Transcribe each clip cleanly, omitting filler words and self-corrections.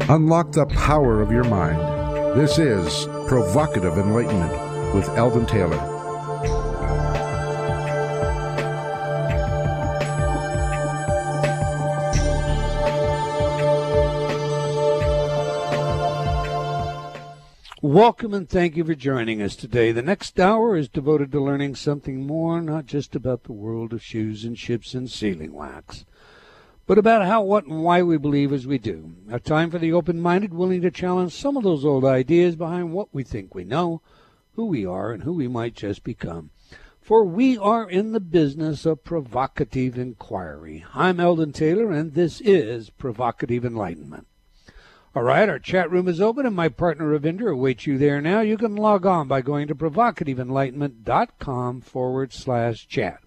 Unlock the power of your mind. This is Provocative Enlightenment with Eldon Taylor. Welcome and thank you for joining us today. The next hour is devoted to learning something more, not just about the world of shoes and ships and sealing wax, but about how, what, and why we believe as we do. A time for the open-minded, willing to challenge some of those old ideas behind what we think we know, who we are, and who we might just become. For we are in the business of provocative inquiry. I'm Eldon Taylor, and this is Provocative Enlightenment. All right, our chat room is open, and my partner Ravinder awaits you there now. You can log on by going to provocativeenlightenment.com/chat.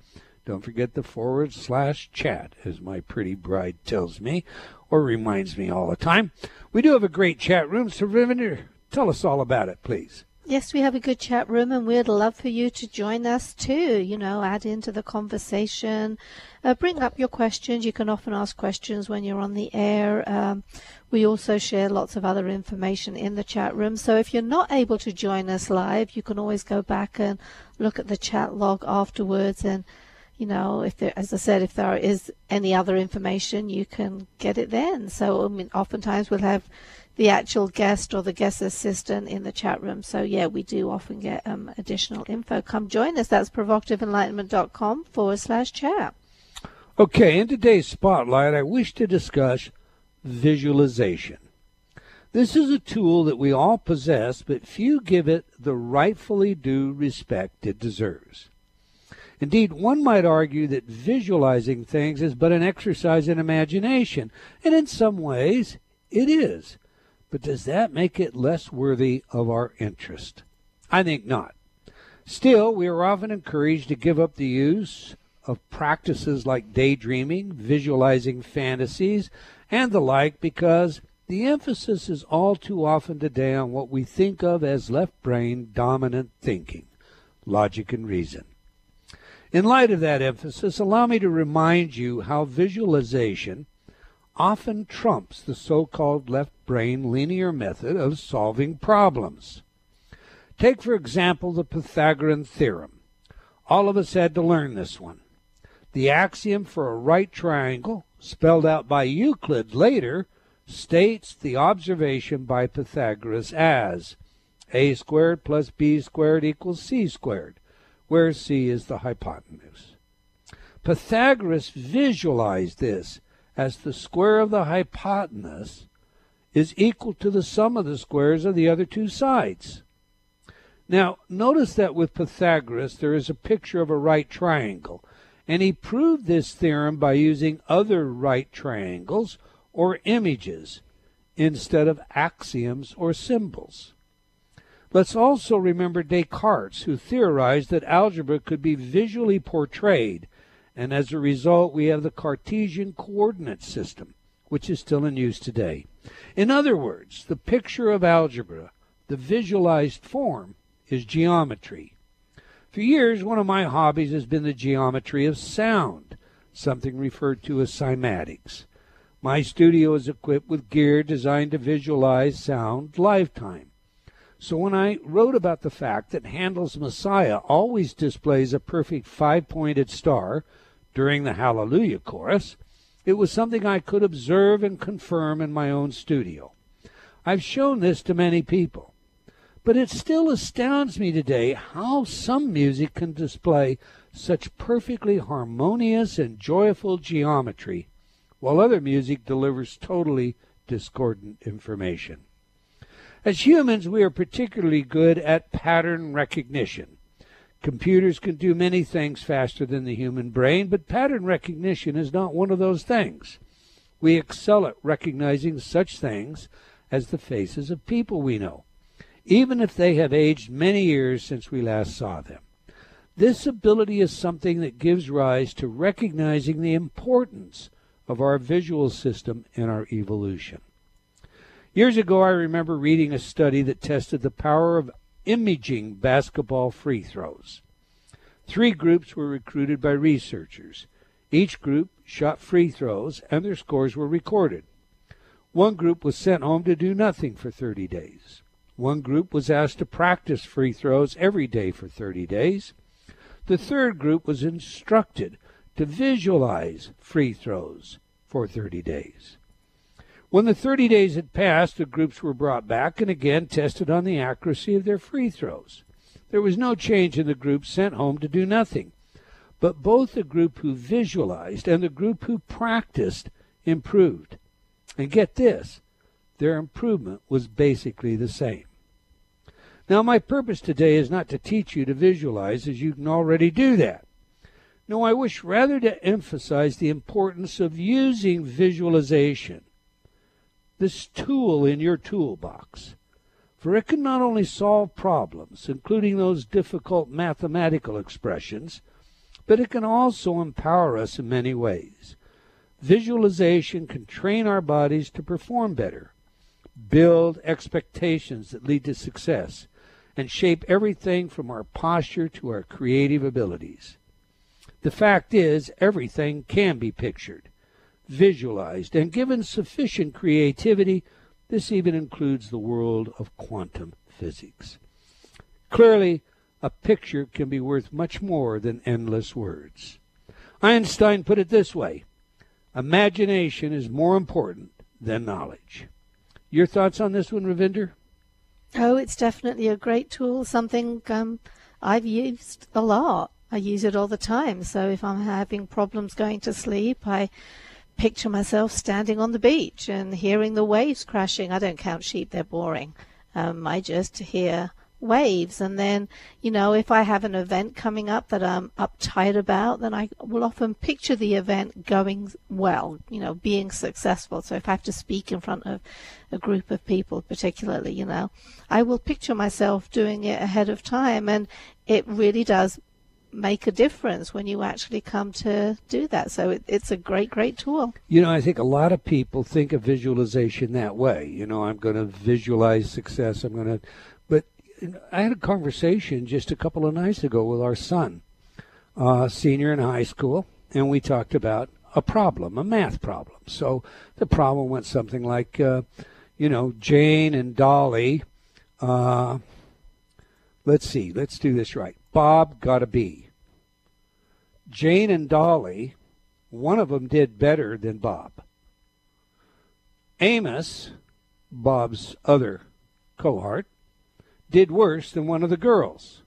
Don't forget the /chat, as my pretty bride tells me, or reminds me all the time. We do have a great chat room, so Ravinder, tell us all about it, please. Yes, we have a good chat room, and we'd love for you to join us too. Add into the conversation. Bring up your questions. You can often ask questions when you're on the air. We also share lots of other information in the chat room. So if you're not able to join us live, you can always go back and look at the chat log afterwards. And, if there, as I said, if there is any other information, you can get it then. So, oftentimes we'll have the actual guest or the guest assistant in the chat room. So, yeah, we do often get additional info. Come join us. That's provocativeenlightenment.com/chat. Okay, in today's spotlight, I wish to discuss visualization. This is a tool that we all possess, but few give it the rightfully due respect it deserves. Indeed, one might argue that visualizing things is but an exercise in imagination, and in some ways it is. But does that make it less worthy of our interest? I think not. Still, we are often encouraged to give up the use of practices like daydreaming, visualizing fantasies, and the like because the emphasis is all too often today on what we think of as left-brain dominant thinking, logic and reason. In light of that emphasis, allow me to remind you how visualization often trumps the so-called left-brain linear method of solving problems. Take, for example, the Pythagorean theorem. All of us had to learn this one. The axiom for a right triangle, spelled out by Euclid later, states the observation by Pythagoras as a squared plus b squared equals c squared, where c is the hypotenuse. Pythagoras visualized this as the square of the hypotenuse is equal to the sum of the squares of the other two sides. Now, notice that with Pythagoras there is a picture of a right triangle, and he proved this theorem by using other right triangles or images instead of axioms or symbols. Let's also remember Descartes, who theorized that algebra could be visually portrayed, and as a result we have the Cartesian coordinate system, which is still in use today. In other words, the picture of algebra, the visualized form, is geometry. For years, one of my hobbies has been the geometry of sound, something referred to as cymatics. My studio is equipped with gear designed to visualize sound lifetime. So when I wrote about the fact that Handel's Messiah always displays a perfect five-pointed star during the Hallelujah chorus, it was something I could observe and confirm in my own studio. I've shown this to many people, but it still astounds me today how some music can display such perfectly harmonious and joyful geometry, while other music delivers totally discordant information. As humans, we are particularly good at pattern recognition. Computers can do many things faster than the human brain, but pattern recognition is not one of those things. We excel at recognizing such things as the faces of people we know, even if they have aged many years since we last saw them. This ability is something that gives rise to recognizing the importance of our visual system in our evolution. Years ago, I remember reading a study that tested the power of imaging basketball free throws. 3 groups were recruited by researchers. Each group shot free throws, and their scores were recorded. One group was sent home to do nothing for 30 days. One group was asked to practice free throws every day for 30 days. The third group was instructed to visualize free throws for 30 days. When the 30 days had passed, the groups were brought back and again tested on the accuracy of their free throws. There was no change in the group sent home to do nothing, but both the group who visualized and the group who practiced improved. And get this, their improvement was basically the same. Now, my purpose today is not to teach you to visualize, as you can already do that. No, I wish rather to emphasize the importance of using visualization, this tool in your toolbox, for it can not only solve problems, including those difficult mathematical expressions, but it can also empower us in many ways. Visualization can train our bodies to perform better, build expectations that lead to success, and shape everything from our posture to our creative abilities. The fact is, everything can be pictured, visualized, and given sufficient creativity. This even includes the world of quantum physics. Clearly, a picture can be worth much more than endless words. Einstein put it this way: imagination is more important than knowledge. Your thoughts on this one, Ravinder? Oh, it's definitely a great tool, something I've used a lot. I use it all the time. So if I'm having problems going to sleep, I picture myself standing on the beach and hearing the waves crashing. I don't count sheep, they're boring. I just hear waves. And then, if I have an event coming up that I'm uptight about, then I will often picture the event going well, being successful. So if I have to speak in front of a group of people particularly, I will picture myself doing it ahead of time. And it really does make a difference when you actually come to do that. So it's a great, great tool. I think a lot of people think of visualization that way. I'm going to visualize success. But I had a conversation just a couple of nights ago with our son, senior in high school, and we talked about a math problem. So the problem went something like, Jane and Dolly, let's do this right. Bob got a B. Jane and Dolly, one of them did better than Bob. Amos, Bob's other cohort, did worse than one of the girls.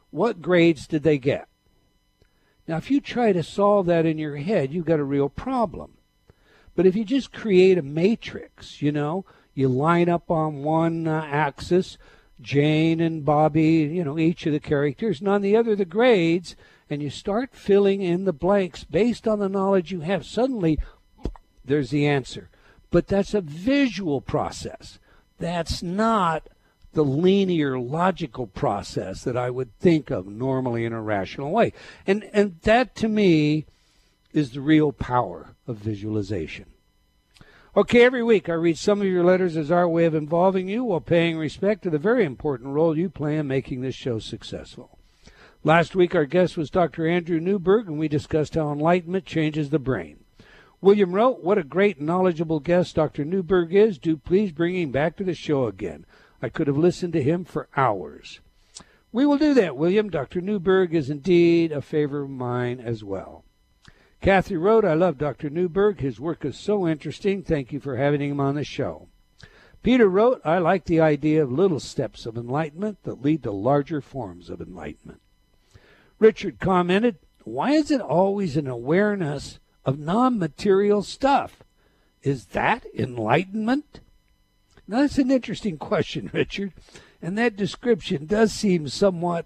What grades did they get? Now, if you try to solve that in your head, you've got a real problem. But if you just create a matrix, you line up on one axis, Jane and Bobby, each of the characters, and on the other, the grades, and you start filling in the blanks based on the knowledge you have, suddenly there's the answer. But that's a visual process. That's not the linear, logical process that I would think of normally in a rational way. And that, to me, is the real power of visualization. Okay, every week I read some of your letters as our way of involving you while paying respect to the very important role you play in making this show successful. Last week our guest was Dr. Andrew Newberg, and we discussed how enlightenment changes the brain. William wrote, "What a great, knowledgeable guest Dr. Newberg is. Do please bring him back to the show again. I could have listened to him for hours." We will do that, William. Dr. Newberg is indeed a favorite of mine as well. Kathy wrote, "I love Dr. Newberg. His work is so interesting. Thank you for having him on the show." Peter wrote, "I like the idea of little steps of enlightenment that lead to larger forms of enlightenment." Richard commented, "Why is it always an awareness of non-material stuff? Is that enlightenment?" Now, that's an interesting question, Richard, and that description does seem somewhat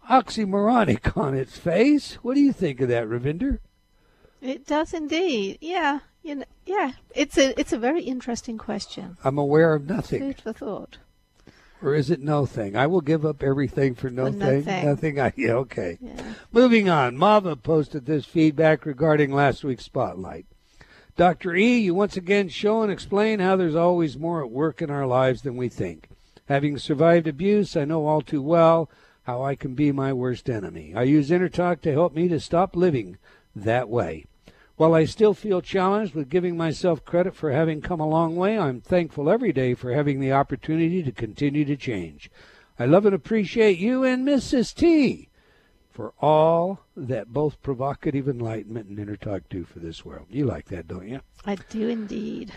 oxymoronic on its face. What do you think of that, Ravinder? It does indeed. Yeah. It's a very interesting question. I'm aware of nothing. Food for thought. Or is it no thing? I will give up everything for no thing. Nothing. Okay. Yeah. Moving on. Mava posted this feedback regarding last week's Spotlight. Dr. E, you once again show and explain how there's always more at work in our lives than we think. Having survived abuse, I know all too well how I can be my worst enemy. I use Inner Talk to help me to stop living that way. While I still feel challenged with giving myself credit for having come a long way, I'm thankful every day for having the opportunity to continue to change. I love and appreciate you and Mrs. T for all that both Provocative Enlightenment and Intertalk do for this world. You like that, don't you? I do indeed.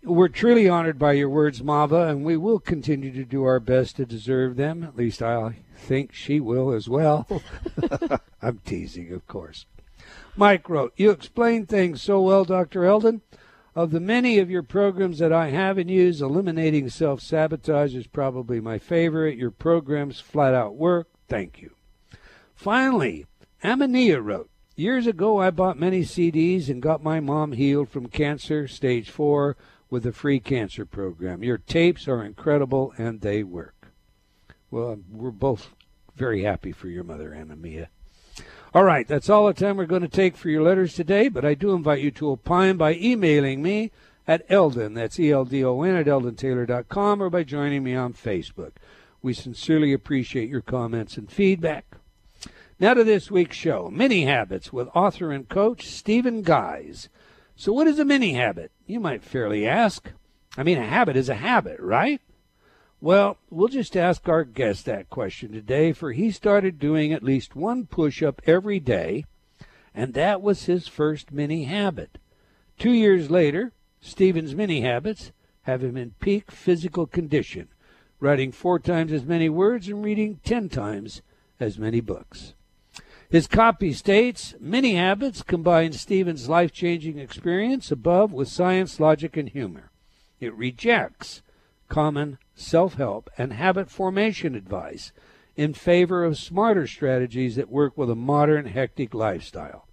We're truly honored by your words, Mava, and we will continue to do our best to deserve them. At least I think she will as well. I'm teasing, of course. Mike wrote, you explain things so well, Dr. Eldon. Of the many of your programs that I have and use, eliminating self-sabotage is probably my favorite. Your programs flat out work. Thank you. Finally, Amania wrote, years ago I bought many CDs and got my mom healed from cancer, stage 4, with a free cancer program. Your tapes are incredible and they work. Well, we're both very happy for your mother, Amania. All right, that's all the time we're going to take for your letters today, but I do invite you to opine by emailing me at Eldon, that's ELDON, at eldontaylor.com, or by joining me on Facebook. We sincerely appreciate your comments and feedback. Now to this week's show, Mini Habits with author and coach Stephen Guise. So what is a mini habit? You might fairly ask. I mean, a habit is a habit, right? Well, we'll just ask our guest that question today, for he started doing at least one push-up every day, and that was his first mini habit. 2 years later, Stephen's mini habits have him in peak physical condition, writing 4 times as many words and reading 10 times as many books. His copy states, Mini Habits combines Stephen's life-changing experience above with science, logic, and humor. It rejects common self-help and habit formation advice in favor of smarter strategies that work with a modern, hectic lifestyle.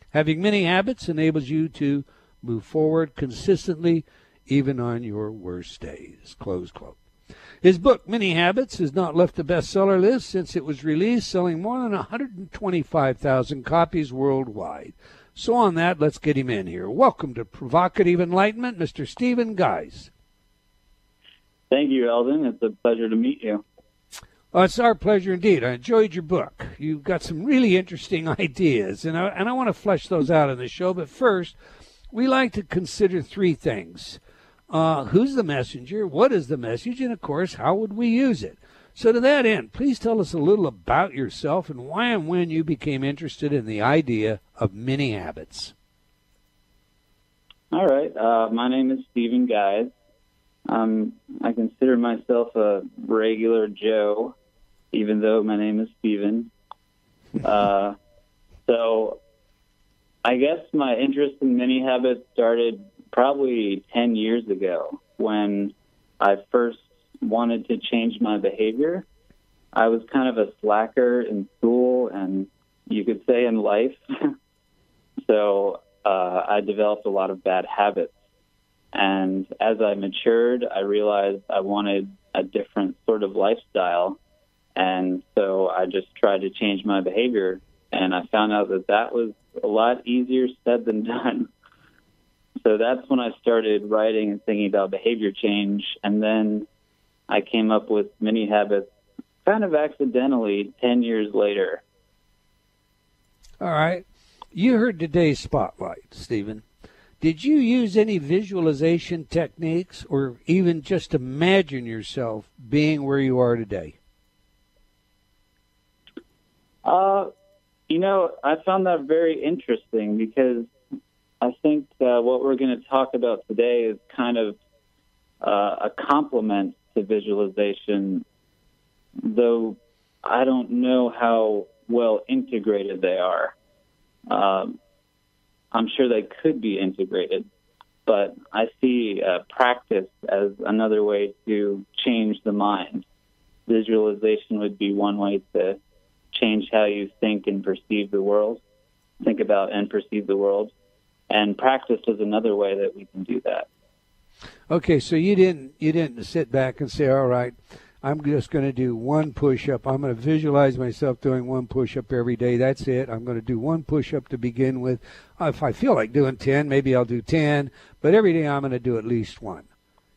Having many habits enables you to move forward consistently even on your worst days. Close quote. His book, Mini Habits, has not left the bestseller list since it was released, selling more than 125,000 copies worldwide. So on that, let's get him in here. Welcome to Provocative Enlightenment, Mr. Stephen Guise. Thank you, Eldon. It's a pleasure to meet you. It's our pleasure indeed. I enjoyed your book. You've got some really interesting ideas, and I want to flesh those out in the show. But first, we like to consider 3 things. Who's the messenger? What is the message? And, of course, how would we use it? So to that end, please tell us a little about yourself and why and when you became interested in the idea of mini habits. All right. My name is Stephen Guise. I consider myself a regular Joe, even though my name is Stephen. So I guess my interest in mini habits started probably 10 years ago when I first wanted to change my behavior. I was kind of a slacker in school and you could say in life. So I developed a lot of bad habits. And as I matured, I realized I wanted a different sort of lifestyle. And so I just tried to change my behavior. And I found out that that was a lot easier said than done. So that's when I started writing and thinking about behavior change. And then I came up with mini habits kind of accidentally 10 years later. All right. You heard today's spotlight, Stephen. Did you use any visualization techniques or even just imagine yourself being where you are today? I found that very interesting because I think what we're going to talk about today is kind of a complement to visualization, though I don't know how well integrated they are. I'm sure they could be integrated, but I see practice as another way to change the mind. Visualization would be one way to change how you think and perceive the world, think about and perceive the world. And practice is another way that we can do that. Okay, so you didn't sit back and say, all right, I'm just going to do one push-up. I'm going to visualize myself doing one push-up every day. That's it. I'm going to do one push-up to begin with. If I feel like doing 10, maybe I'll do 10. But every day I'm going to do at least one.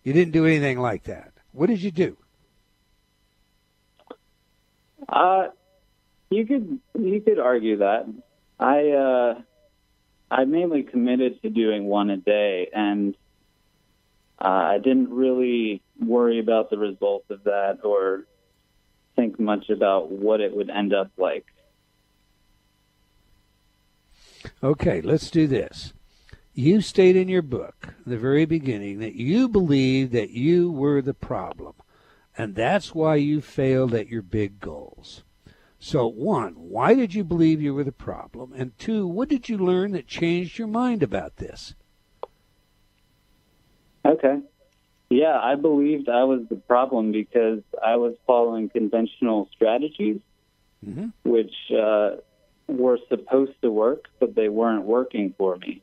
You didn't do anything like that. What did you do? You could argue that. I mainly committed to doing one a day, and I didn't really worry about the results of that or think much about what it would end up like. Okay, let's do this. You state in your book, the very beginning, that you believe that you were the problem, and that's why you failed at your big goals. So, one, why did you believe you were the problem? And two, what did you learn that changed your mind about this? Okay. Yeah, I believed I was the problem because I was following conventional strategies, which were supposed to work, but they weren't working for me.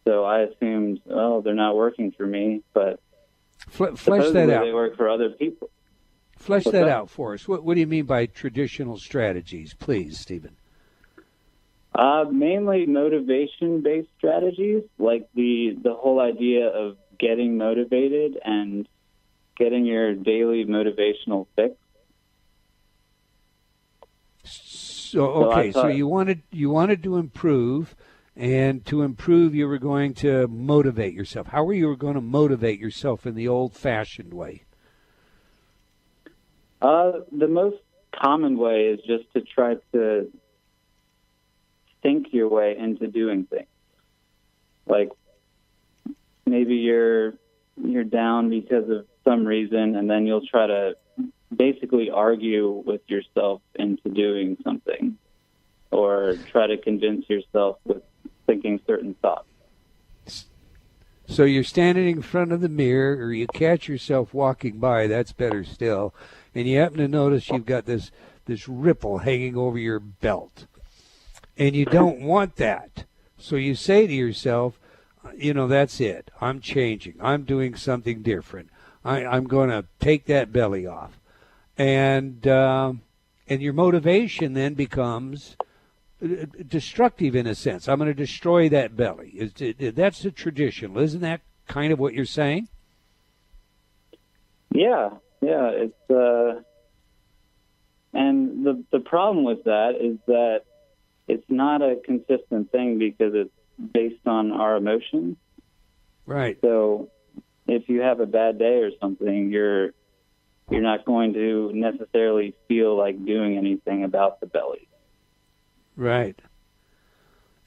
So I assumed, oh, they're not working for me, but flesh that out. They work for other people. Flesh that out for us. What do you mean by traditional strategies, please, Stephen? Mainly motivation-based strategies, like the whole idea of getting motivated and getting your daily motivational fix. So you wanted to improve, and to improve you were going to motivate yourself. How were you going to motivate yourself in the old-fashioned way? The most common way is just to try to think your way into doing things. Like maybe you're down because of some reason, and then you'll try to basically argue with yourself into doing something, or try to convince yourself with thinking certain thoughts. So you're standing in front of the mirror, or you catch yourself walking by, that's better still, and you happen to notice you've got this ripple hanging over your belt. And you don't want that. So you say to yourself, that's it. I'm changing. I'm doing something different. I'm going to take that belly off. And your motivation then becomes destructive in a sense. I'm going to destroy that belly. That's the traditional. Isn't that kind of what you're saying? Yeah. It's and the problem with that is that it's not a consistent thing because it's based on our emotions. Right. So if you have a bad day or something, you're not going to necessarily feel like doing anything about the belly. Right.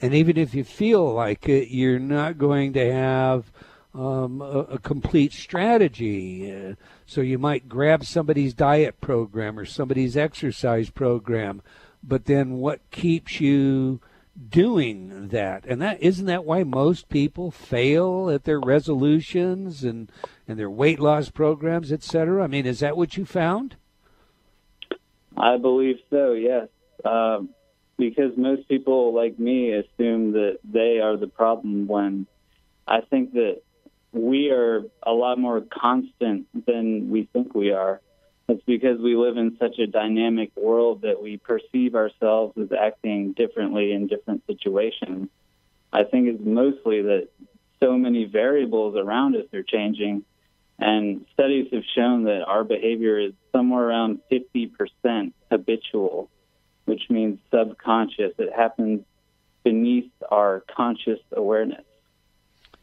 And even if you feel like it, you're not going to have a complete strategy. So you might grab somebody's diet program or somebody's exercise program, but then what keeps you doing that? And isn't that why most people fail at their resolutions and their weight loss programs, et cetera? I mean, is that what you found? I believe so, yes. Because most people like me assume that they are the problem, when I think that we are a lot more constant than we think we are. It's because we live in such a dynamic world that we perceive ourselves as acting differently in different situations. I think it's mostly that so many variables around us are changing, and studies have shown that our behavior is somewhere around 50% habitual, which means subconscious. It happens beneath our conscious awareness.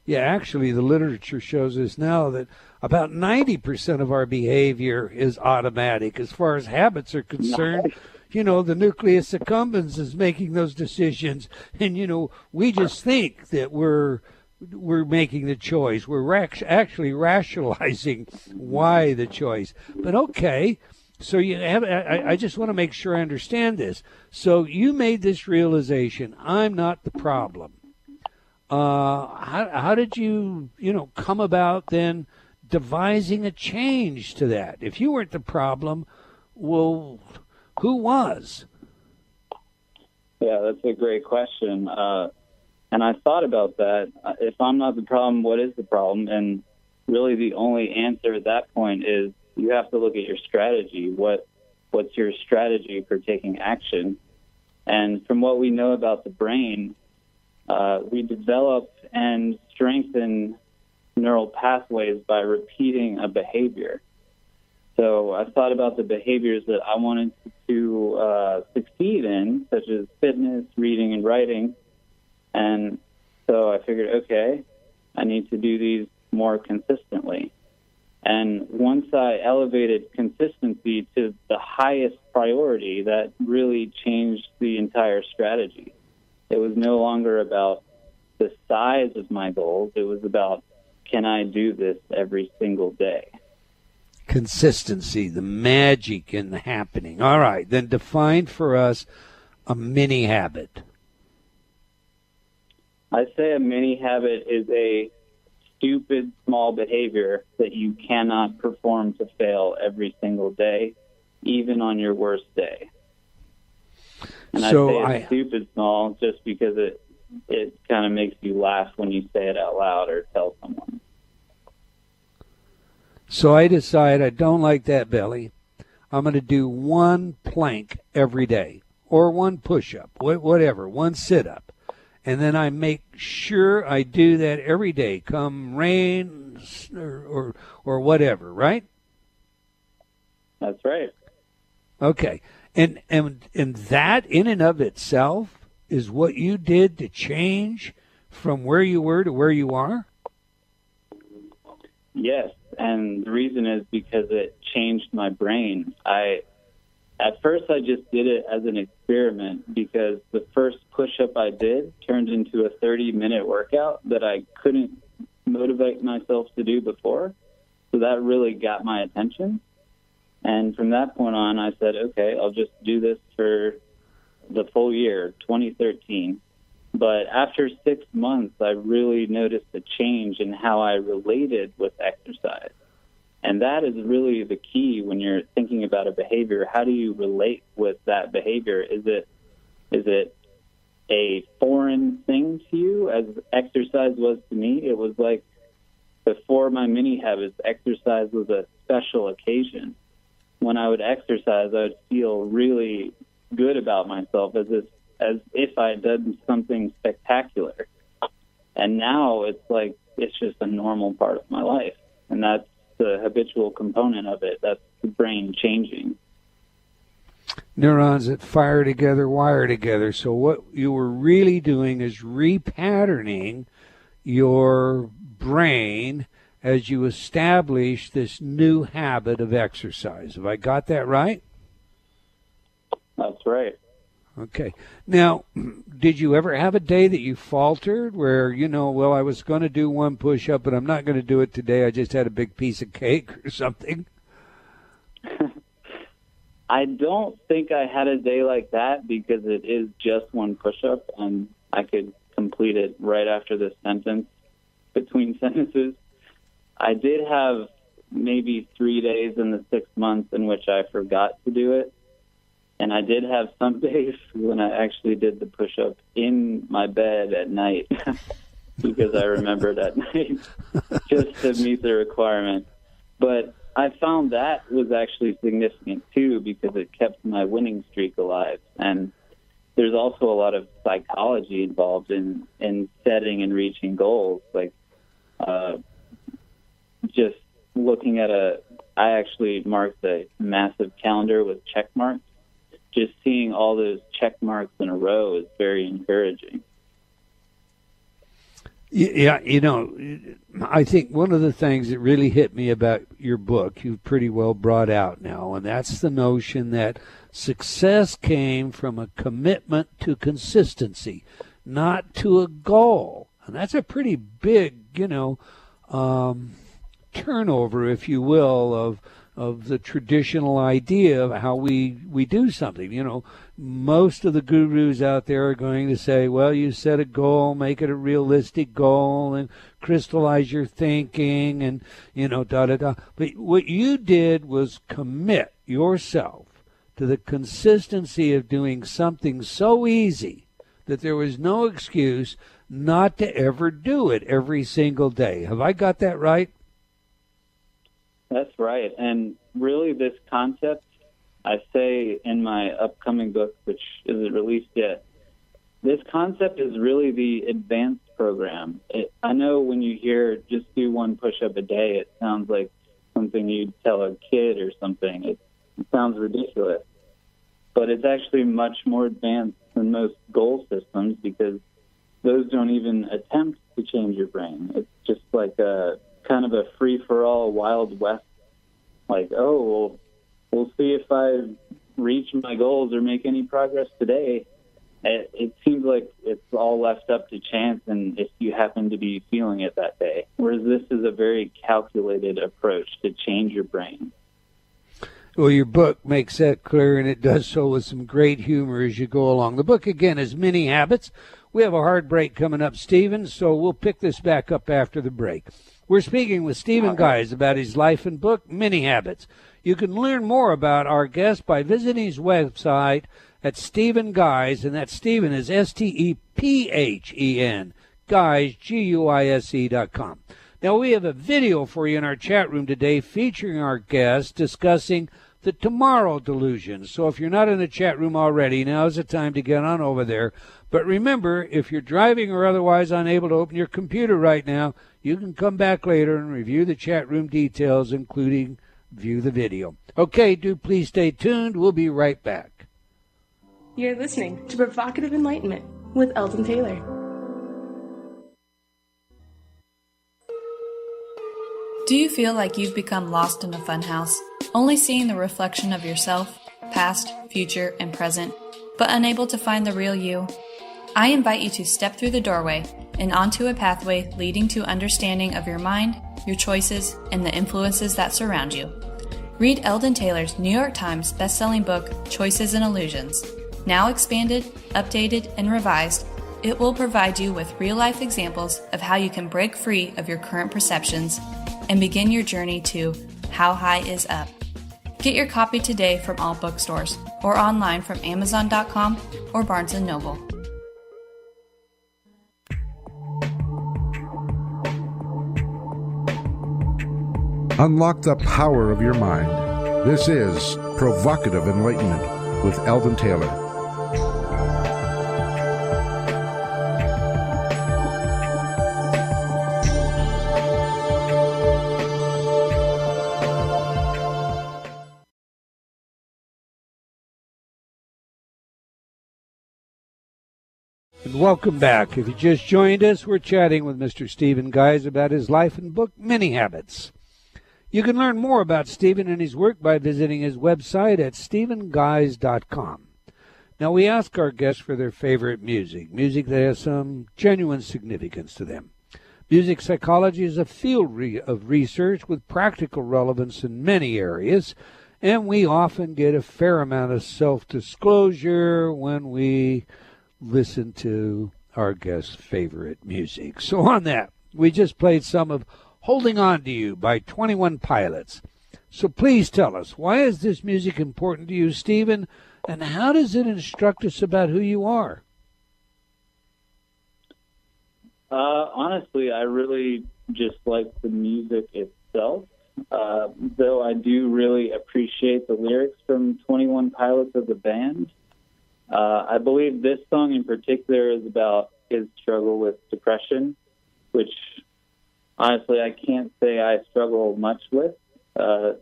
Yeah, actually, the literature shows us now that about 90% of our behavior is automatic. As far as habits are concerned, the nucleus accumbens is making those decisions. And, we just think that we're making the choice. We're actually rationalizing why the choice. But okay, so I just want to make sure I understand this. So you made this realization, I'm not the problem. How did you, come about then devising a change to that? If you weren't the problem, well, who was? Yeah, that's a great question. And I thought about that. If I'm not the problem, what is the problem? And really the only answer at that point is you have to look at your strategy. What's your strategy for taking action? And from what we know about the brain, we develop and strengthen neural pathways by repeating a behavior. So I thought about the behaviors that I wanted to succeed in, such as fitness, reading, and writing. And So I figured, okay, I need to do these more consistently. And once I elevated consistency to the highest priority, that really changed the entire strategy. It was no longer about the size of my goals. It was about, can I do this every single day? Consistency, the magic in the happening. All right, then define for us a mini habit. I say a mini habit is a stupid small behavior that you cannot perform to fail every single day, even on your worst day. And So I say it's stupid small just because it kind of makes you laugh when you say it out loud or tell someone. So I decide I don't like that belly. I'm going to do one plank every day, or one push-up, whatever, one sit-up. And then I make sure I do that every day, come rain or whatever, right? That's right. Okay. And that in and of itself is what you did to change from where you were to where you are? Yes, and the reason is because it changed my brain. At first, I just did it as an experiment because the first push-up I did turned into a 30-minute workout that I couldn't motivate myself to do before. So that really got my attention. And from that point on, I said, okay, I'll just do this for the full year, 2013. But after 6 months, I really noticed a change in how I related with exercise. And that is really the key when you're thinking about a behavior. How do you relate with that behavior? Is it a foreign thing to you, as exercise was to me? It was like before my mini habits, exercise was a special occasion. When I would exercise, I would feel really good about myself, as if I had done something spectacular. And now it's just a normal part of my life. And that's the habitual component of it. That's the brain changing. Neurons that fire together, wire together. So what you were really doing is repatterning your brain as you establish this new habit of exercise. Have I got that right? That's right. Okay. Now, did you ever have a day that you faltered where, well, I was going to do one push-up, but I'm not going to do it today. I just had a big piece of cake or something? I don't think I had a day like that because it is just one push-up, and I could complete it right after this sentence, between sentences. I did have maybe 3 days in the 6 months in which I forgot to do it. And I did have some days when I actually did the push-up in my bed at night because I remembered at night just to meet the requirement. But I found that was actually significant, too, because it kept my winning streak alive. And there's also a lot of psychology involved in setting and reaching goals, like just looking at I actually marked a massive calendar with check marks. Just seeing all those check marks in a row is very encouraging. Yeah, I think one of the things that really hit me about your book, you've pretty well brought out now, and that's the notion that success came from a commitment to consistency, not to a goal. And that's a pretty big, turnover, if you will, of the traditional idea of how we do something. Most of the gurus out there are going to say, well, you set a goal, make it a realistic goal, and crystallize your thinking, and, da-da-da. But what you did was commit yourself to the consistency of doing something so easy that there was no excuse not to ever do it every single day. Have I got that right? That's right. And really this concept, I say in my upcoming book, which isn't released yet, this concept is really the advanced program. I know when you hear just do one push-up a day, it sounds like something you'd tell a kid or something. It sounds ridiculous. But it's actually much more advanced than most goal systems because those don't even attempt to change your brain. It's just like a kind of a free-for-all Wild West. Like, oh, well, we'll see if I reach my goals or make any progress today. It seems like it's all left up to chance and if you happen to be feeling it that day. Whereas this is a very calculated approach to change your brain. Well, your book makes that clear, and it does so with some great humor as you go along. The book, again, is Many Habits. We have a hard break coming up, Stephen, so we'll pick this back up after the break. We're speaking with Stephen Guise about his life and book, Many Habits. You can learn more about our guest by visiting his website at Stephen Guise, and that Stephen is Stephen, Guise, Guise.com. Now, we have a video for you in our chat room today featuring our guest discussing the tomorrow delusion. So if you're not in the chat room already, now's the time to get on over there. But remember, if you're driving or otherwise unable to open your computer right now, you can come back later and review the chat room details, including view the video. Okay, do please stay tuned. We'll be right back. You're listening to Provocative Enlightenment with Eldon Taylor. Do you feel like you've become lost in a funhouse, only seeing the reflection of yourself, past, future, and present, but unable to find the real you? I invite you to step through the doorway and onto a pathway leading to understanding of your mind, your choices, and the influences that surround you. Read Eldon Taylor's New York Times bestselling book, Choices and Illusions. Now expanded, updated, and revised, it will provide you with real-life examples of how you can break free of your current perceptions and begin your journey to How High Is Up. Get your copy today from all bookstores or online from Amazon.com or Barnes & Noble. Unlock the power of your mind. This is Provocative Enlightenment with Eldon Taylor. And welcome back. If you just joined us, we're chatting with Mr. Stephen Guise about his life and book, Many Habits. You can learn more about Stephen and his work by visiting his website at stephenguise.com. Now, we ask our guests for their favorite music that has some genuine significance to them. Music psychology is a field of research with practical relevance in many areas, and we often get a fair amount of self-disclosure when we listen to our guest's favorite music. So on that, we just played some of Holding On to You by 21 Pilots. So please tell us, why is this music important to you, Stephen, and how does it instruct us about who you are? Honestly, I really just like the music itself, though I do really appreciate the lyrics from 21 Pilots as a band. I believe this song in particular is about his struggle with depression, which honestly I can't say I struggle much with. So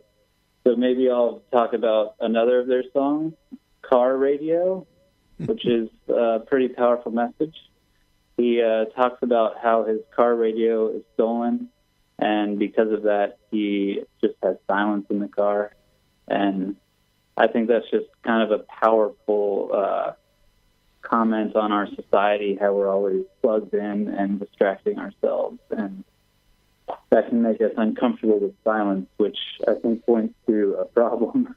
maybe I'll talk about another of their songs, Car Radio, which is a pretty powerful message. He talks about how his car radio is stolen, and because of that, he just has silence in the car. And I think that's just kind of a powerful comment on our society, how we're always plugged in and distracting ourselves. And that can make us uncomfortable with silence, which I think points to a problem.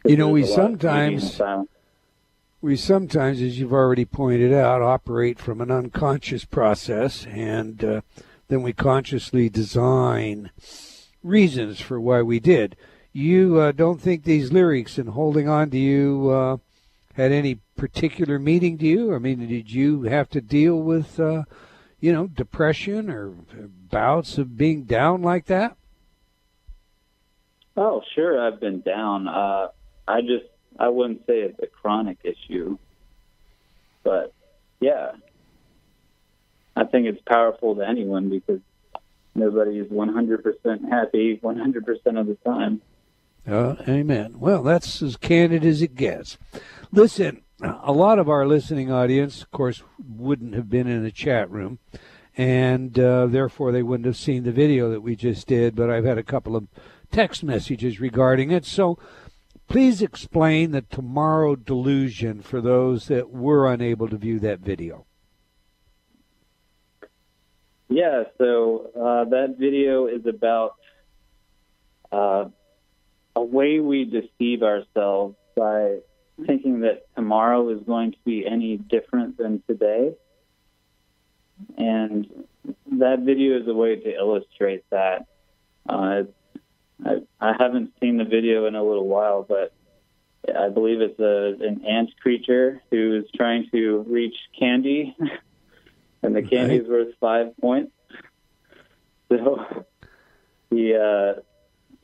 You know, we sometimes, as you've already pointed out, operate from an unconscious process, and then we consciously design reasons for why we did. You don't think these lyrics and Holding On to You had any particular meaning to you? I mean, did you have to deal with, depression or bouts of being down like that? Oh, sure, I've been down. I wouldn't say it's a chronic issue, but yeah, I think it's powerful to anyone because nobody is 100% happy 100% of the time. Amen. Well, that's as candid as it gets. Listen, a lot of our listening audience, of course, wouldn't have been in the chat room, and therefore they wouldn't have seen the video that we just did, but I've had a couple of text messages regarding it. So please explain the tomorrow delusion for those that were unable to view that video. Yeah, so that video is about a way we deceive ourselves by thinking that tomorrow is going to be any different than today. And that video is a way to illustrate that. I haven't seen the video in a little while, but I believe it's an ant creature who is trying to reach candy, and the candy is worth 5 points. So he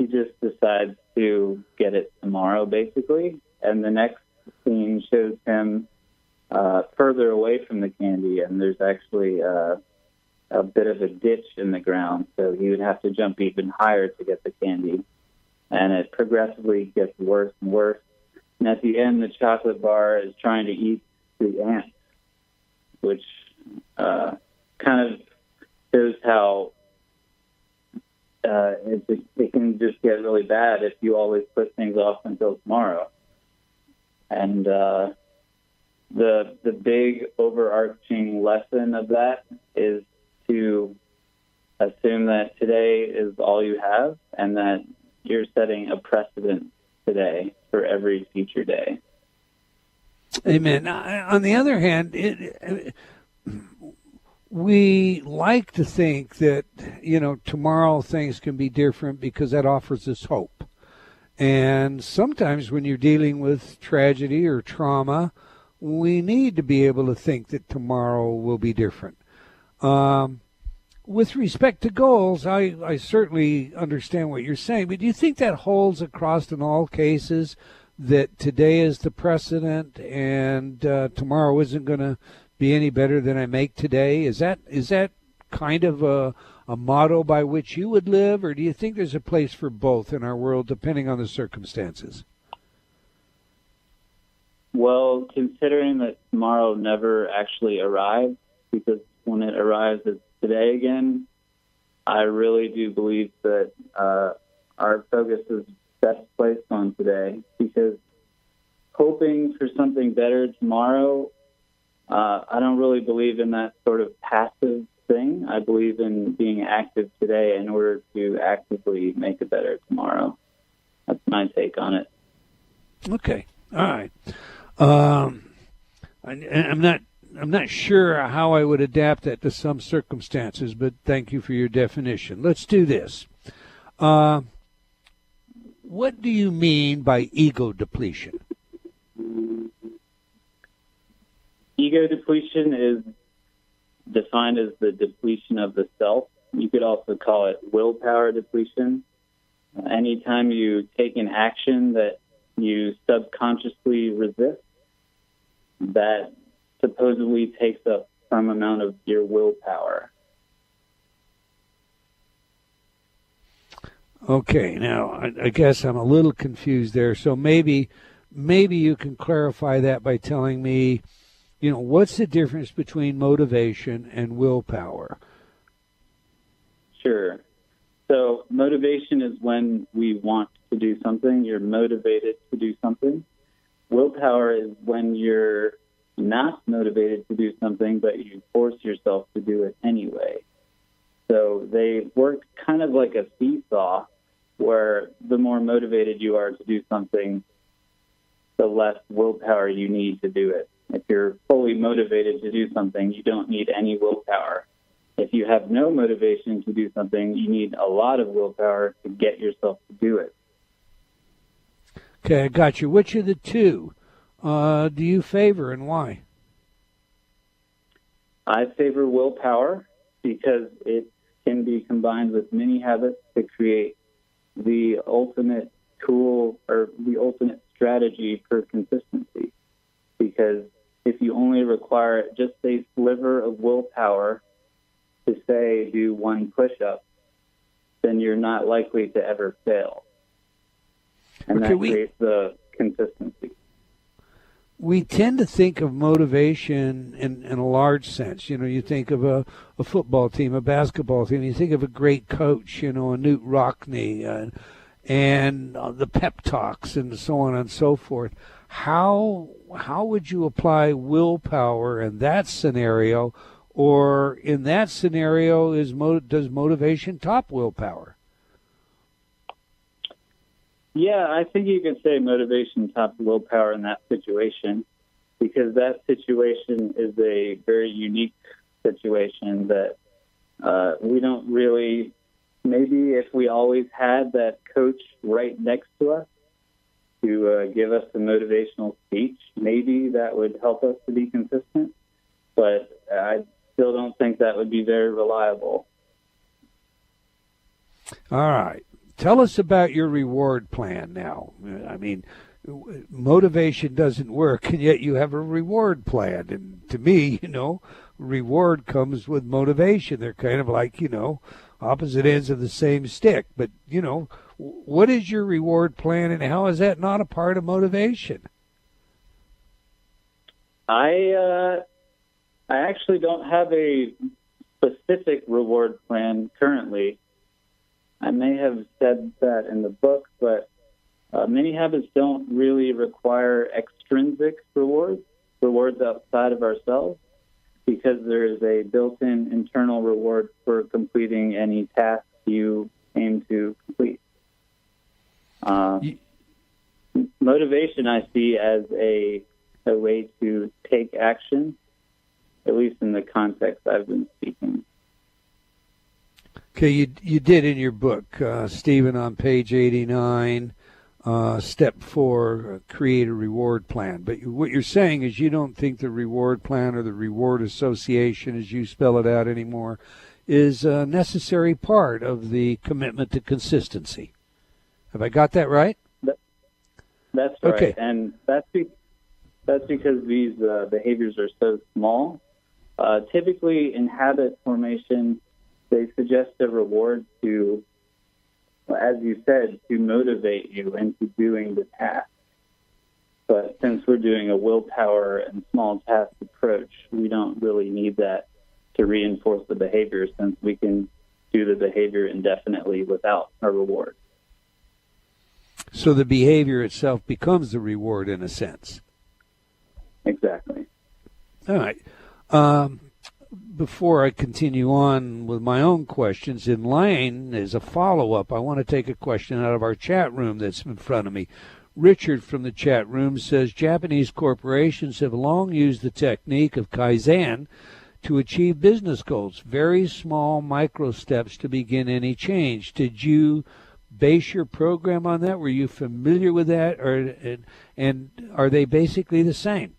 just decides to get it tomorrow, basically. And the next scene shows him further away from the candy, and there's actually a bit of a ditch in the ground, so he would have to jump even higher to get the candy. And it progressively gets worse and worse. And at the end, the chocolate bar is trying to eat the ant, which kind of shows how it can just get really bad if you always put things off until tomorrow. And the big overarching lesson of that is to assume that today is all you have, and that you're setting a precedent today for every future day. Amen. On the other hand, we like to think that, tomorrow things can be different because that offers us hope. And sometimes when you're dealing with tragedy or trauma, we need to be able to think that tomorrow will be different. With respect to goals, I certainly understand what you're saying, but do you think that holds across in all cases, that today is the precedent and tomorrow isn't going to be any better than I make today? Is that kind of a motto by which you would live, or do you think there's a place for both in our world depending on the circumstances? Well, considering that tomorrow never actually arrives, because when it arrives, it's today again, I really do believe that our focus is best placed on today, because hoping for something better tomorrow, I don't really believe in that sort of passive thing. I believe in being active today in order to actively make a better tomorrow. That's my take on it. Okay. All right. I'm not sure how I would adapt that to some circumstances, but thank you for your definition. Let's do this. What do you mean by ego depletion? Ego depletion is defined as the depletion of the self. You could also call it willpower depletion. Anytime you take an action that you subconsciously resist, that supposedly takes up some amount of your willpower. Okay, now I guess I'm a little confused there. So maybe you can clarify that by telling me, what's the difference between motivation and willpower? Sure. So motivation is when we want to do something. You're motivated to do something. Willpower is when you're not motivated to do something, but you force yourself to do it anyway. So they work kind of like a seesaw, where the more motivated you are to do something, the less willpower you need to do it. If you're fully motivated to do something, you don't need any willpower. If you have no motivation to do something, you need a lot of willpower to get yourself to do it. Okay, I got you. Which of the two do you favor, and why? I favor willpower because it can be combined with many habits to create the ultimate tool or the ultimate strategy for consistency. Because if you only require just a sliver of willpower to, say, do one push-up, then you're not likely to ever fail. And that creates the consistency. we tend to think of motivation in a large sense. You know, you think of a football team, a basketball team. You think of a great coach, you know, a Newt Rockney, and the pep talks and so on and so forth. How would you apply willpower in that scenario, or in that scenario does motivation top willpower? Yeah, I think you could say motivation tops willpower in that situation, because that situation is a very unique situation that we don't really, maybe if we always had that coach right next to us to give us the motivational speech, maybe that would help us to be consistent. But I still don't think that would be very reliable. All right. Tell us about your reward plan now. I mean, motivation doesn't work, and yet you have a reward plan. And to me, you know, reward comes with motivation. They're kind of like, you know, opposite ends of the same stick. But, you know, what is your reward plan, and how is that not a part of motivation? I actually don't have a specific reward plan currently. I may have said that in the book, but many habits don't really require extrinsic rewards outside of ourselves, because there is a built-in internal reward for completing any task you aim to complete. Motivation I see as a way to take action, at least in the context I've been speaking. Okay, you did in your book, Stephen, on page 89, step 4, create a reward plan. But what you're saying is you don't think the reward plan or the reward association, as you spell it out anymore, is a necessary part of the commitment to consistency. Have I got that right? That's right. Okay. And that's because these behaviors are so small. Typically in habit formation, they suggest a reward to, as you said, to motivate you into doing the task. But since we're doing a willpower and small task approach, we don't really need that to reinforce the behavior, since we can do the behavior indefinitely without a reward. So the behavior itself becomes the reward in a sense. Exactly. All right. Before I continue on with my own questions, in line as a follow-up, I want to take a question out of our chat room that's in front of me. Richard from the chat room says, Japanese corporations have long used the technique of Kaizen to achieve business goals, very small micro steps to begin any change. Did you base your program on that? Were you familiar with that? And are they basically the same?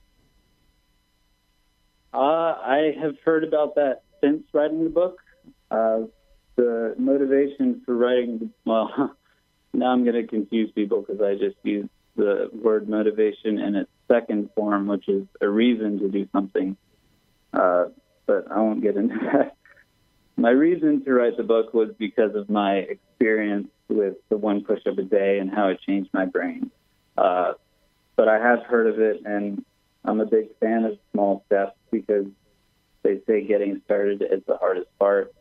I have heard about that since writing the book. The motivation for writing, well, now I'm going to confuse people because I just used the word motivation in its second form, which is a reason to do something. But I won't get into that. My reason to write the book was because of my experience with the 1 push-up a day and how it changed my brain. But I have heard of it, and I'm a big fan of small steps because they say getting started is the hardest part,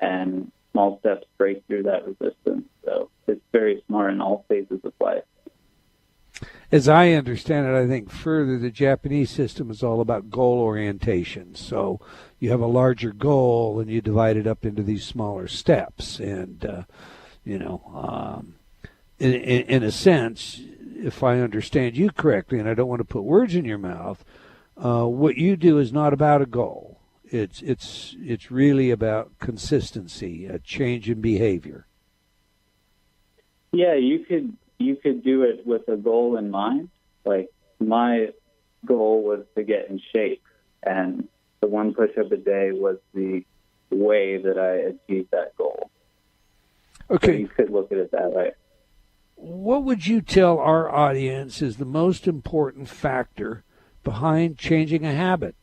and small steps break through that resistance. So it's very smart in all phases of life. As I understand it, I think further the Japanese system is all about goal orientation. So you have a larger goal and you divide it up into these smaller steps. And, in a sense, if I understand you correctly, and I don't want to put words in your mouth, what you do is not about a goal. It's really about consistency, a change in behavior. Yeah, you could do it with a goal in mind. Like, my goal was to get in shape, and the 1 push-up a day was the way that I achieved that goal. Okay. So you could look at it that way. What would you tell our audience is the most important factor behind changing a habit?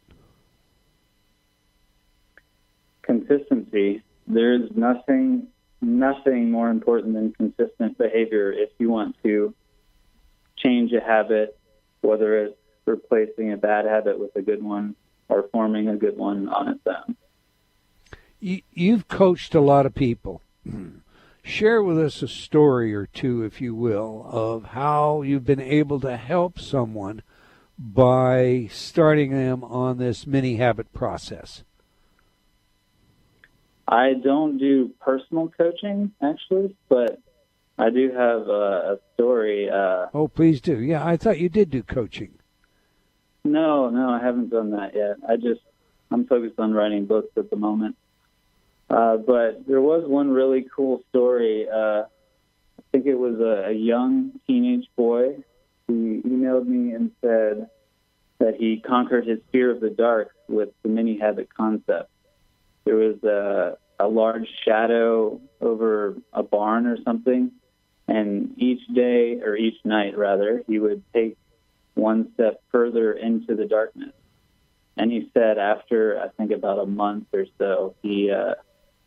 Consistency. There's nothing more important than consistent behavior if you want to change a habit, whether it's replacing a bad habit with a good one or forming a good one on its own. You've coached a lot of people. Share with us a story or two, if you will, of how you've been able to help someone by starting them on this mini habit process. I don't do personal coaching, actually, but I do have a story. Oh, please do. Yeah, I thought you did do coaching. No, I haven't done that yet. I'm focused on writing books at the moment. But there was one really cool story. I think it was a young teenage boy who emailed me and said that he conquered his fear of the dark with the mini habit concept. There was a large shadow over a barn or something, and each day, or each night rather, he would take one step further into the darkness. And he said after, I think about a month or so, he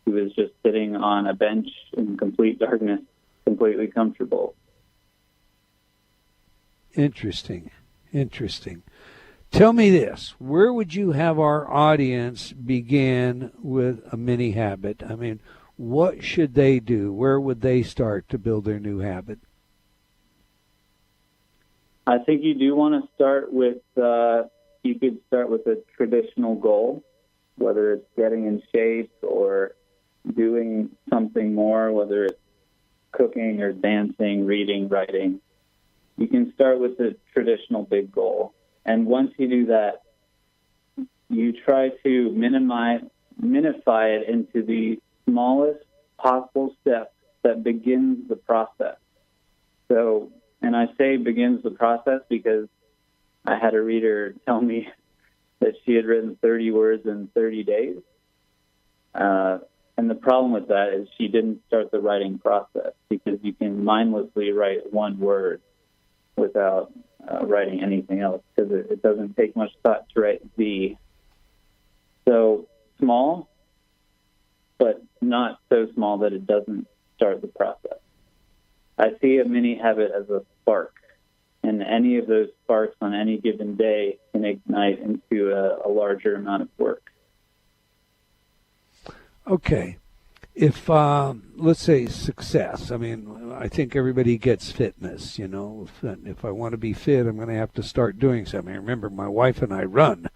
was just sitting on a bench in complete darkness, completely comfortable. Interesting. Tell me this, where would you have our audience begin with a mini habit? I mean, what should they do? Where would they start to build their new habit? I think you do want to start with, you could start with a traditional goal, whether it's getting in shape or doing something more, whether it's cooking or dancing, reading, writing. You can start with a traditional big goal. And once you do that, you try to minify it into the smallest possible step that begins the process. So, and I say begins the process because I had a reader tell me that she had written 30 words in 30 days. And the problem with that is she didn't start the writing process, because you can mindlessly write one word without writing anything else, because it doesn't take much thought to write the. So small, but not so small that it doesn't start the process. I see a mini habit as a spark, and any of those sparks on any given day can ignite into a larger amount of work. Okay. If, let's say, success, I mean, I think everybody gets fitness, you know. If I want to be fit, I'm going to have to start doing something. I remember my wife and I run,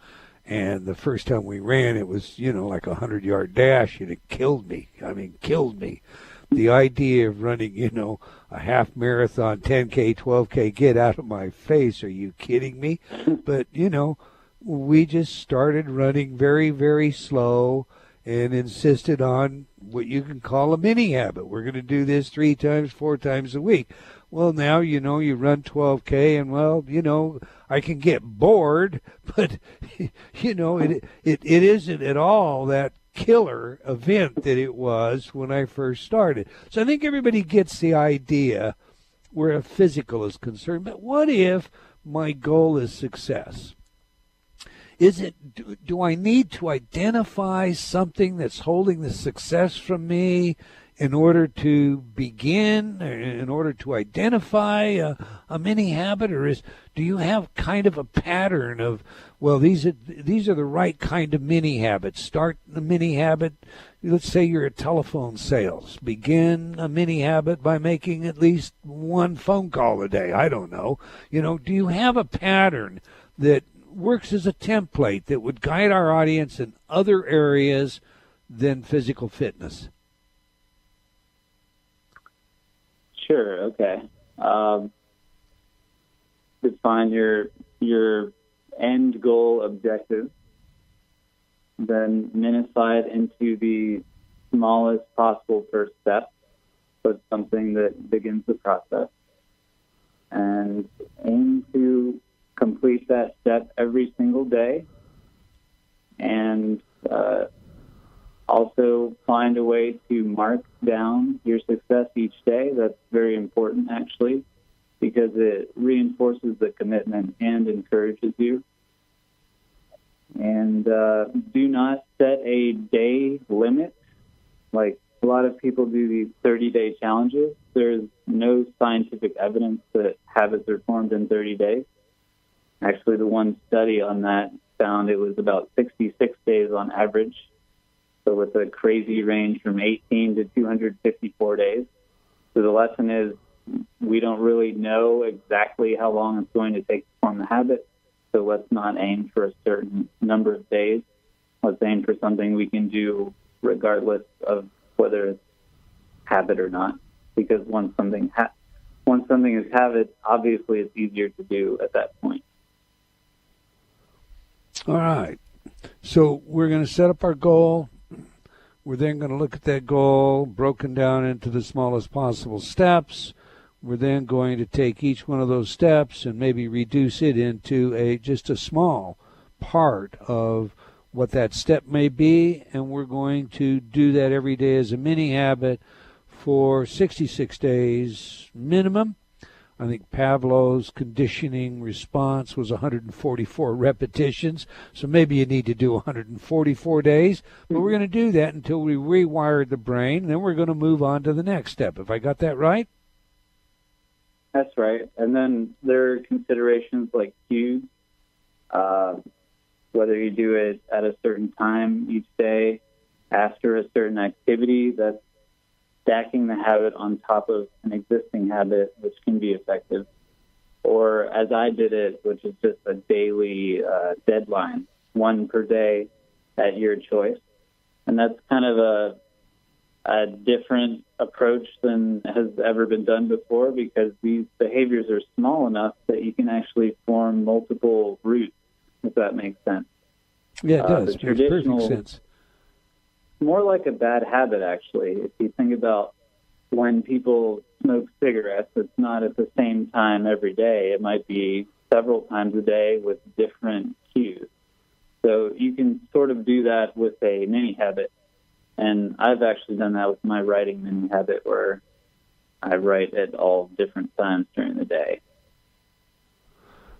and the first time we ran, it was, you know, like a 100-yard dash, and it killed me. I mean, killed me. The idea of running, you know, a half marathon, 10K, 12K, get out of my face. Are you kidding me? But, you know, we just started running very, very slow and insisted on what you can call a mini habit. We're going to do this 3 times, 4 times a week. Well, now, you know, you run 12K, and, well, you know, I can get bored, but, you know, it isn't at all that killer event that it was when I first started. So I think everybody gets the idea where a physical is concerned. But what if my goal is success? Is it, do I need to identify something that's holding the success from me in order to begin, in order to identify a mini habit? Or do you have kind of a pattern of, well, these are the right kind of mini habits? Start the mini habit. Let's say you're at telephone sales. Begin a mini habit by making at least 1 phone call a day. I don't know. You know, do you have a pattern that works as a template that would guide our audience in other areas than physical fitness? Sure. Okay. Define your end goal objective, then minify it into the smallest possible first step, but something that begins the process, and aim to complete that step every single day, and also find a way to mark down your success each day. That's very important, actually, because it reinforces the commitment and encourages you. And do not set a day limit. Like a lot of people do these 30-day challenges. There's no scientific evidence that habits are formed in 30 days. Actually, the one study on that found it was about 66 days on average. So with a crazy range from 18 to 254 days. So the lesson is we don't really know exactly how long it's going to take to form the habit. So let's not aim for a certain number of days. Let's aim for something we can do regardless of whether it's habit or not. Because once something is habit, obviously it's easier to do at that point. All right. So we're going to set up our goal. We're then going to look at that goal broken down into the smallest possible steps. We're then going to take each one of those steps and maybe reduce it into just a small part of what that step may be, and we're going to do that every day as a mini habit for 66 days minimum. I think Pavlov's conditioning response was 144 repetitions, so maybe you need to do 144 days. But we're going to do that until we rewire the brain, and then we're going to move on to the next step. Have I got that right? That's right. And then there are considerations like cues, whether you do it at a certain time each day, after a certain activity. That's stacking the habit on top of an existing habit, which can be effective. Or as I did it, which is just a daily deadline, one per day at your choice. And that's kind of a different approach than has ever been done before, because these behaviors are small enough that you can actually form multiple routes, if that makes sense. Yeah, it does. The traditional, makes perfect sense. More like a bad habit, actually. If you think about when people smoke cigarettes, it's not at the same time every day. It might be several times a day with different cues. So you can sort of do that with a mini habit. And I've actually done that with my writing mini habit, where I write at all different times during the day.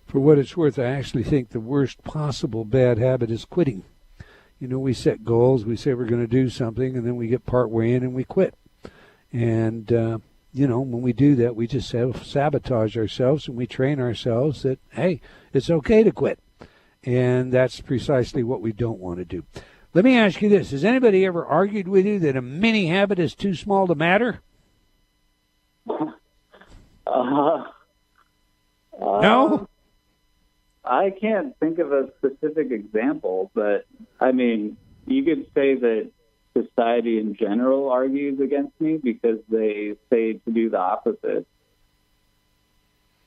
For what it's worth, I actually think the worst possible bad habit is quitting. You know, we set goals, we say we're going to do something, and then we get partway in and we quit. And, when we do that, we just sabotage ourselves, and we train ourselves that, hey, it's okay to quit. And that's precisely what we don't want to do. Let me ask you this. Has anybody ever argued with you that a mini habit is too small to matter? No? I can't think of a specific example, but, I mean, you could say that society in general argues against me because they say to do the opposite.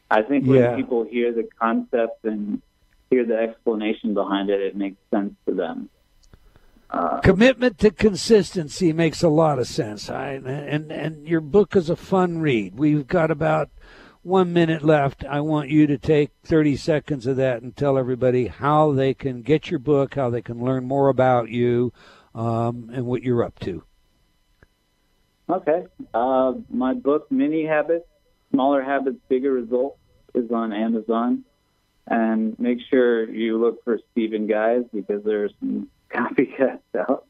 I think when people hear the concept and hear the explanation behind it, it makes sense to them. Commitment to consistency makes a lot of sense. And your book is a fun read. We've got about 1 minute left. I want you to take 30 seconds of that and tell everybody how they can get your book, how they can learn more about you, and what you're up to. Okay. My book, Mini Habits, Smaller Habits, Bigger Results, is on Amazon. And make sure you look for Stephen Guise, because there's some copycats out.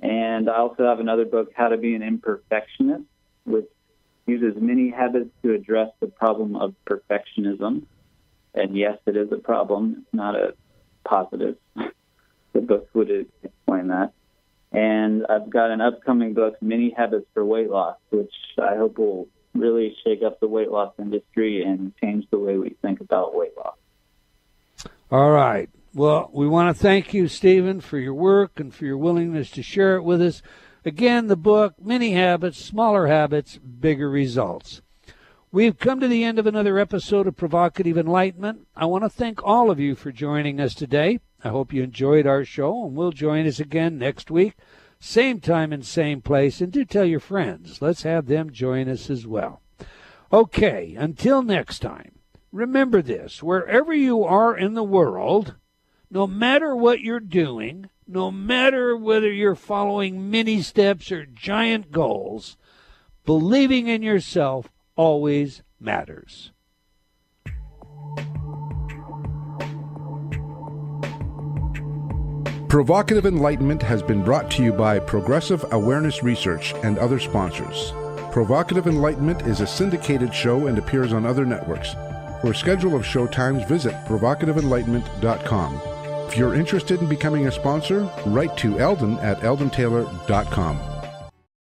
And I also have another book, How to Be an Imperfectionist, which uses mini habits to address the problem of perfectionism. And yes, it is a problem. It's not a positive. The book would explain that. And I've got an upcoming book, Mini Habits for Weight Loss, which I hope will really shake up the weight loss industry and change the way we think about weight loss. All right. Well, we want to thank you, Stephen, for your work and for your willingness to share it with us. Again, the book, Mini Habits, Smaller Habits, Bigger Results. We've come to the end of another episode of Provocative Enlightenment. I want to thank all of you for joining us today. I hope you enjoyed our show, and will join us again next week, same time and same place. And do tell your friends. Let's have them join us as well. Okay, until next time, remember this. Wherever you are in the world, no matter what you're doing, no matter whether you're following mini steps or giant goals, believing in yourself always matters. Provocative Enlightenment has been brought to you by Progressive Awareness Research and other sponsors. Provocative Enlightenment is a syndicated show and appears on other networks. For a schedule of show times, visit provocativeenlightenment.com. If you're interested in becoming a sponsor, write to Eldon at eldontaylor.com.